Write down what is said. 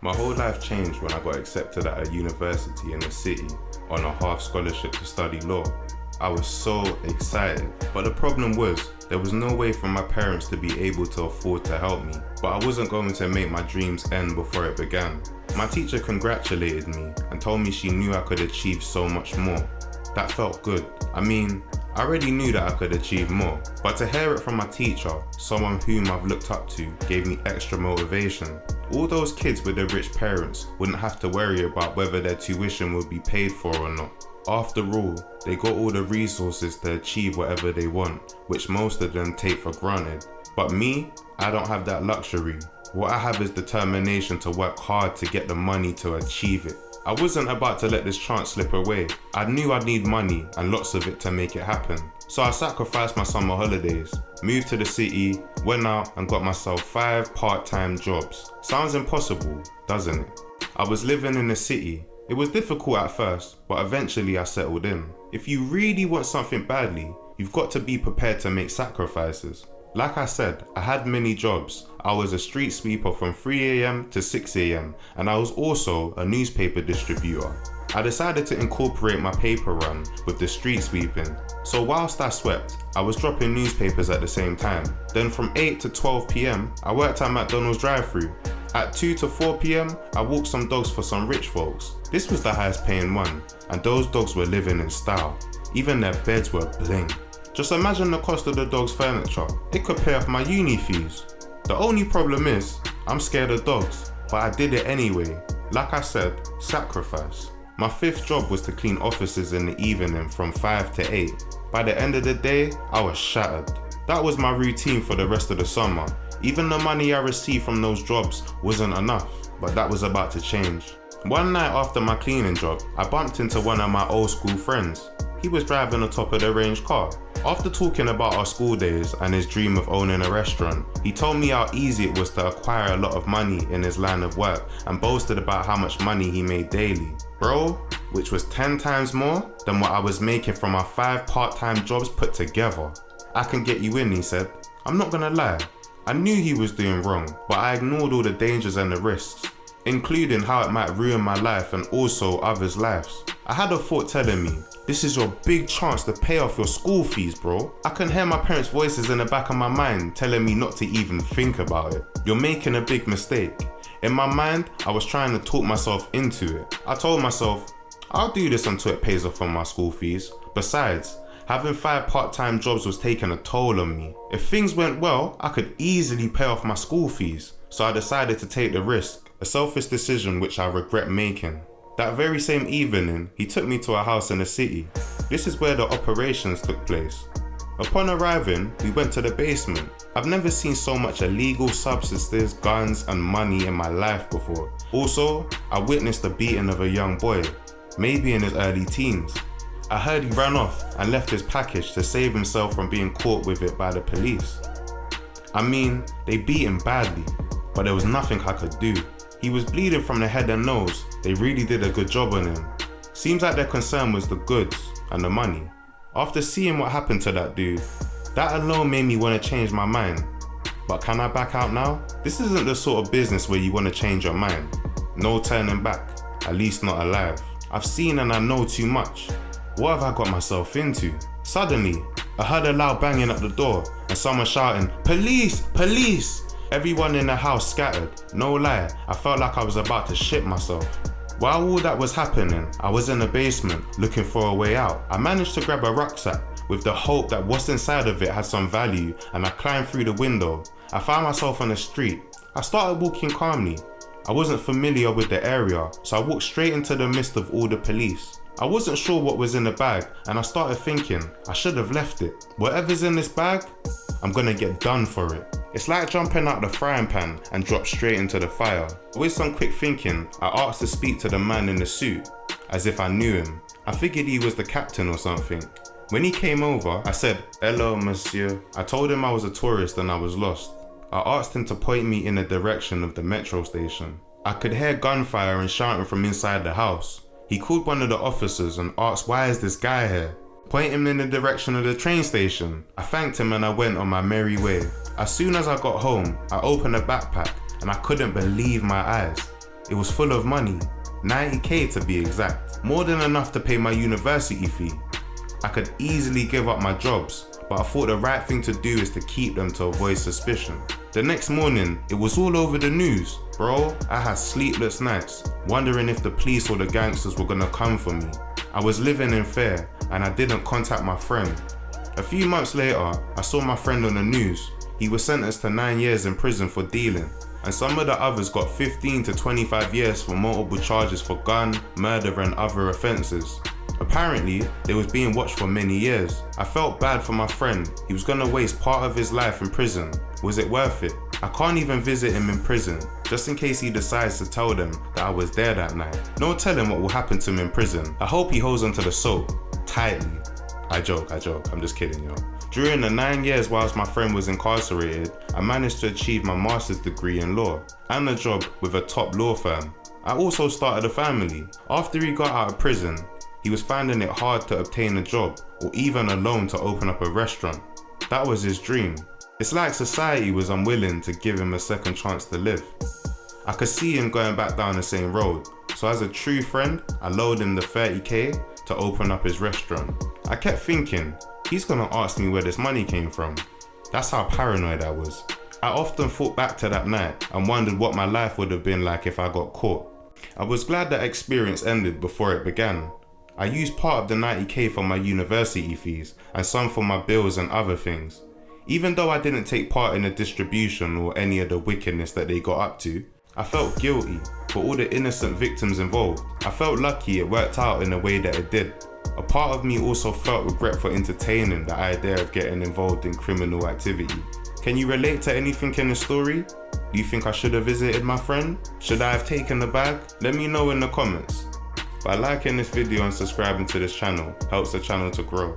My whole life changed when I got accepted at a university in the city on a half scholarship to study law. I was so excited, but the problem was there was no way for my parents to be able to afford to help me, but I wasn't going to make my dreams end before it began. My teacher congratulated me and told me she knew I could achieve so much more. That felt good. I mean, I already knew that I could achieve more, but to hear it from my teacher, someone whom I've looked up to, gave me extra motivation. All those kids with their rich parents wouldn't have to worry about whether their tuition would be paid for or not. After all, they got all the resources to achieve whatever they want, which most of them take for granted. But me, I don't have that luxury. What I have is determination to work hard to get the money to achieve it. I wasn't about to let this chance slip away. I knew I'd need money and lots of it to make it happen. So I sacrificed my summer holidays, moved to the city, went out and got myself 5 part-time jobs. Sounds impossible, doesn't it? I was living in the city. It was difficult at first, but eventually I settled in. If you really want something badly, you've got to be prepared to make sacrifices. Like I said, I had many jobs. I was a street sweeper from 3 a.m. to 6 a.m. and I was also a newspaper distributor. I decided to incorporate my paper run with the street sweeping. So whilst I swept, I was dropping newspapers at the same time. Then from 8 to 12 p.m, I worked at McDonald's drive-thru. At 2 to 4 p.m, I walked some dogs for some rich folks. This was the highest paying one, and those dogs were living in style. Even their beds were bling. Just imagine the cost of the dog's furniture. It could pay off my uni fees. The only problem is, I'm scared of dogs, but I did it anyway. Like I said, sacrifice. My 5th job was to clean offices in the evening from 5 to 8. By the end of the day, I was shattered. That was my routine for the rest of the summer. Even the money I received from those jobs wasn't enough, but that was about to change. One night after my cleaning job, I bumped into one of my old school friends. He was driving a top of the range car. After talking about our school days and his dream of owning a restaurant, he told me how easy it was to acquire a lot of money in his line of work and boasted about how much money he made daily. Bro, which was 10 times more than what I was making from my 5 part-time jobs put together. I can get you in, he said. I'm not gonna lie. I knew he was doing wrong, but I ignored all the dangers and the risks, including how it might ruin my life and also others' lives. I had a thought telling me, this is your big chance to pay off your school fees, bro. I can hear my parents' voices in the back of my mind telling me not to even think about it. You're making a big mistake. In my mind, I was trying to talk myself into it. I told myself, I'll do this until it pays off on my school fees. Besides, having 5 part-time jobs was taking a toll on me. If things went well, I could easily pay off my school fees. So I decided to take the risk, a selfish decision which I regret making. That very same evening, he took me to a house in the city. This is where the operations took place. Upon arriving, we went to the basement. I've never seen so much illegal substances, guns and money in my life before. Also, I witnessed the beating of a young boy, maybe in his early teens. I heard he ran off and left his package to save himself from being caught with it by the police. I mean, they beat him badly, but there was nothing I could do. He was bleeding from the head and nose. They really did a good job on him. Seems like their concern was the goods and the money. After seeing what happened to that dude, that alone made me want to change my mind. But can I back out now? This isn't the sort of business where you want to change your mind. No turning back, at least not alive. I've seen and I know too much. What have I got myself into? Suddenly, I heard a loud banging at the door and someone shouting, "Police! Police!" Everyone in the house scattered. No lie, I felt like I was about to shit myself. While all that was happening, I was in the basement looking for a way out. I managed to grab a rucksack with the hope that what's inside of it had some value, and I climbed through the window. I found myself on the street. I started walking calmly. I wasn't familiar with the area, so I walked straight into the midst of all the police. I wasn't sure what was in the bag, and I started thinking, I should have left it. Whatever's in this bag, I'm gonna get done for it. It's like jumping out the frying pan and drop straight into the fire. With some quick thinking, I asked to speak to the man in the suit, as if I knew him. I figured he was the captain or something. When he came over, I said, "Hello, monsieur." I told him I was a tourist and I was lost. I asked him to point me in the direction of the metro station. I could hear gunfire and shouting from inside the house. He called one of the officers and asked, "Why is this guy here?" Point him in the direction of the train station. I thanked him and I went on my merry way. As soon as I got home, I opened a backpack and I couldn't believe my eyes. It was full of money, 90k to be exact. More than enough to pay my university fee. I could easily give up my jobs, but I thought the right thing to do is to keep them to avoid suspicion. The next morning, it was all over the news. Bro, I had sleepless nights, wondering if the police or the gangsters were gonna come for me. I was living in fear, and I didn't contact my friend. A few months later, I saw my friend on the news. He was sentenced to 9 years in prison for dealing, and some of the others got 15 to 25 years for multiple charges for gun, murder and other offences. Apparently, they was being watched for many years. I felt bad for my friend. He was gonna waste part of his life in prison. Was it worth it? I can't even visit him in prison, just in case he decides to tell them that I was there that night. No telling what will happen to him in prison. I hope he holds onto the soap tightly. I joke, I'm just kidding, yo. During the 9 years whilst my friend was incarcerated, I managed to achieve my master's degree in law and a job with a top law firm. I also started a family. After he got out of prison, he was finding it hard to obtain a job or even a loan to open up a restaurant. That was his dream. It's like society was unwilling to give him a second chance to live. I could see him going back down the same road, so as a true friend, I loaned him the 30k to open up his restaurant. I kept thinking, he's gonna ask me where this money came from. That's how paranoid I was. I often thought back to that night and wondered what my life would have been like if I got caught. I was glad that experience ended before it began. I used part of the 90k for my university fees and some for my bills and other things. Even though I didn't take part in the distribution or any of the wickedness that they got up to, I felt guilty for all the innocent victims involved. I felt lucky it worked out in the way that it did. A part of me also felt regret for entertaining the idea of getting involved in criminal activity. Can you relate to anything in the story? Do you think I should have visited my friend? Should I have taken the bag? Let me know in the comments. By liking this video and subscribing to this channel helps the channel to grow.